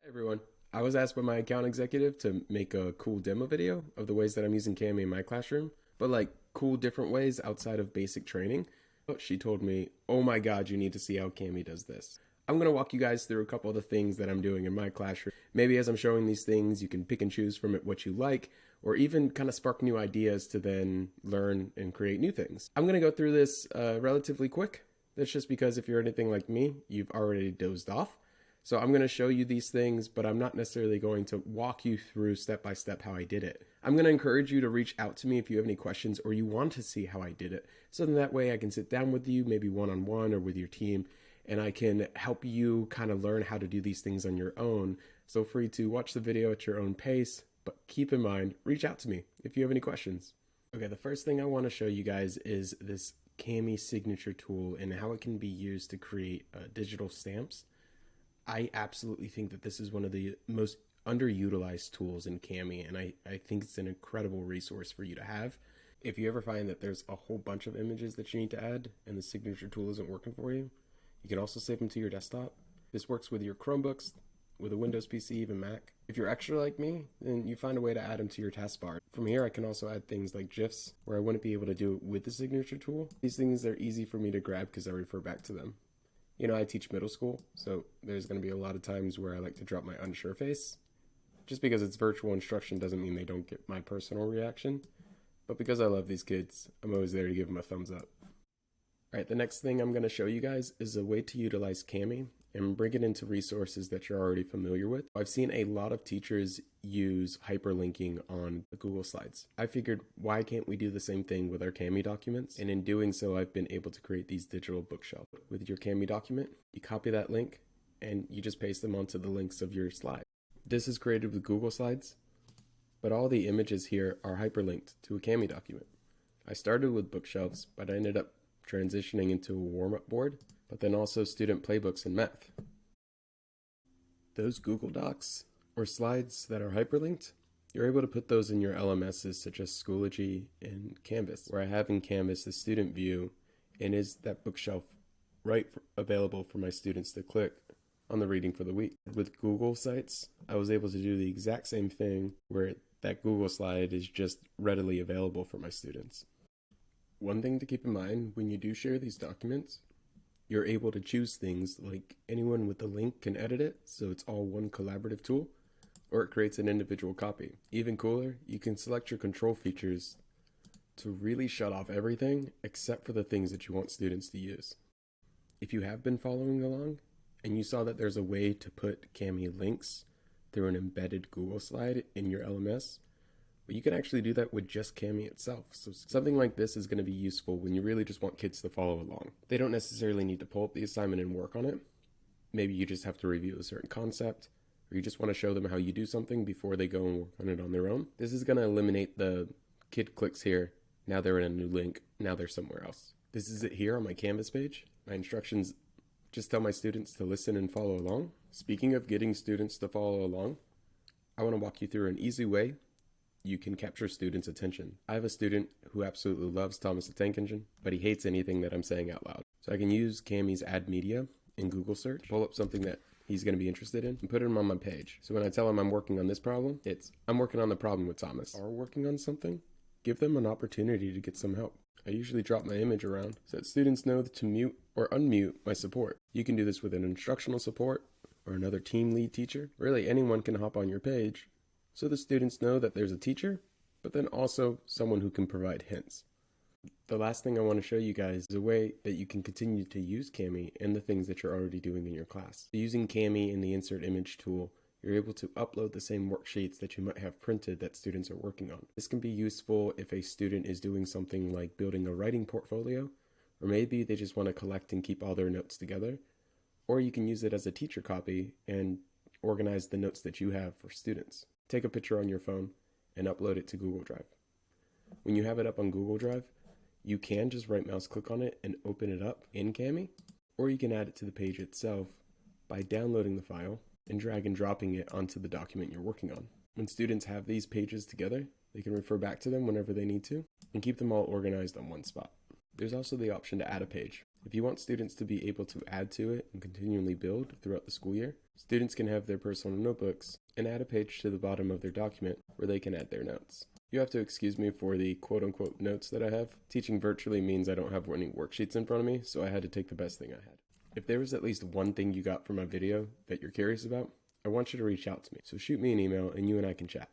Everyone. I was asked by my account executive to make a cool demo video of the ways that I'm using Cami in my classroom, but like cool different ways outside of basic training. She told me, oh my God, you need to see how Cami does this. I'm going to walk you guys through a couple of the things that I'm doing in my classroom. Maybe as I'm showing these things, you can pick and choose from it what you like, or even kind of spark new ideas to then learn and create new things. I'm going to go through this relatively quick. That's just because if you're anything like me, you've already dozed off. So I'm going to show you these things, but I'm not necessarily going to walk you through step by step how I did it. I'm going to encourage you to reach out to me if you have any questions or you want to see how I did it. So then that way I can sit down with you, maybe one-on-one or with your team, and I can help you kind of learn how to do these things on your own. So free to watch the video at your own pace, but keep in mind, reach out to me if you have any questions. Okay, the first thing I want to show you guys is this Cami signature tool and how it can be used to create digital stamps. I absolutely think that this is one of the most underutilized tools in Cami, and I think it's an incredible resource for you to have. If you ever find that there's a whole bunch of images that you need to add and the signature tool isn't working for you, you can also save them to your desktop. This works with your Chromebooks, with a Windows PC, even Mac. If you're extra like me, then you find a way to add them to your taskbar. From here, I can also add things like GIFs, where I wouldn't be able to do it with the signature tool. These things are easy for me to grab because I refer back to them. You know, I teach middle school, so there's going to be a lot of times where I like to drop my unsure face. Just because it's virtual instruction doesn't mean they don't get my personal reaction. But because I love these kids, I'm always there to give them a thumbs up. All right, the next thing I'm going to show you guys is a way to utilize Cami and bring it into resources that you're already familiar with. I've seen a lot of teachers use hyperlinking on the Google Slides. I figured, why can't we do the same thing with our Cami documents? And in doing so, I've been able to create these digital bookshelves. With your Cami document, you copy that link and you just paste them onto the links of your slide. This is created with Google Slides, but all the images here are hyperlinked to a Cami document. I started with bookshelves, but I ended up transitioning into a warm-up board, but then also student playbooks in math. Those Google Docs or slides that are hyperlinked, you're able to put those in your LMSs such as Schoology and Canvas, where I have in Canvas the student view and is that bookshelf available for my students to click on the reading for the week. With Google Sites, I was able to do the exact same thing where that Google slide is just readily available for my students. One thing to keep in mind when you do share these documents, you're able to choose things like anyone with the link can edit it, so it's all one collaborative tool, or it creates an individual copy. Even cooler, you can select your control features to really shut off everything except for the things that you want students to use. If you have been following along and you saw that there's a way to put Cami links through an embedded Google slide in your LMS, but you can actually do that with just Cami itself. So something like this is going to be useful when you really just want kids to follow along. They don't necessarily need to pull up the assignment and work on it. Maybe you just have to review a certain concept, or you just want to show them how you do something before they go and work on it on their own. This is going to eliminate the kid clicks here. Now they're in a new link. Now they're somewhere else. This is it here on my Canvas page. My instructions just tell my students to listen and follow along. Speaking of getting students to follow along, I want to walk you through an easy way you can capture students' attention. I have a student who absolutely loves Thomas the Tank Engine, but he hates anything that I'm saying out loud. So I can use Cami's Add Media in Google search, pull up something that he's going to be interested in, and put him on my page. So when I tell him I'm working on this problem, I'm working on the problem with Thomas. Or working on something, give them an opportunity to get some help. I usually drop my image around so that students know to mute or unmute my support. You can do this with an instructional support or another team lead teacher. Really, anyone can hop on your page, so the students know that there's a teacher, but then also someone who can provide hints. The last thing I want to show you guys is a way that you can continue to use Cami and the things that you're already doing in your class. Using Cami in the Insert Image tool, you're able to upload the same worksheets that you might have printed that students are working on. This can be useful if a student is doing something like building a writing portfolio, or maybe they just want to collect and keep all their notes together, or you can use it as a teacher copy and organize the notes that you have for students. Take a picture on your phone and upload it to Google Drive. When you have it up on Google Drive, you can just right mouse click on it and open it up in Cami, or you can add it to the page itself by downloading the file and drag and dropping it onto the document you're working on. When students have these pages together, they can refer back to them whenever they need to and keep them all organized on one spot. There's also the option to add a page. If you want students to be able to add to it and continually build throughout the school year, students can have their personal notebooks and add a page to the bottom of their document where they can add their notes. You have to excuse me for the quote-unquote notes that I have. Teaching virtually means I don't have any worksheets in front of me, so I had to take the best thing I had. If there was at least one thing you got from my video that you're curious about, I want you to reach out to me. So shoot me an email and you and I can chat.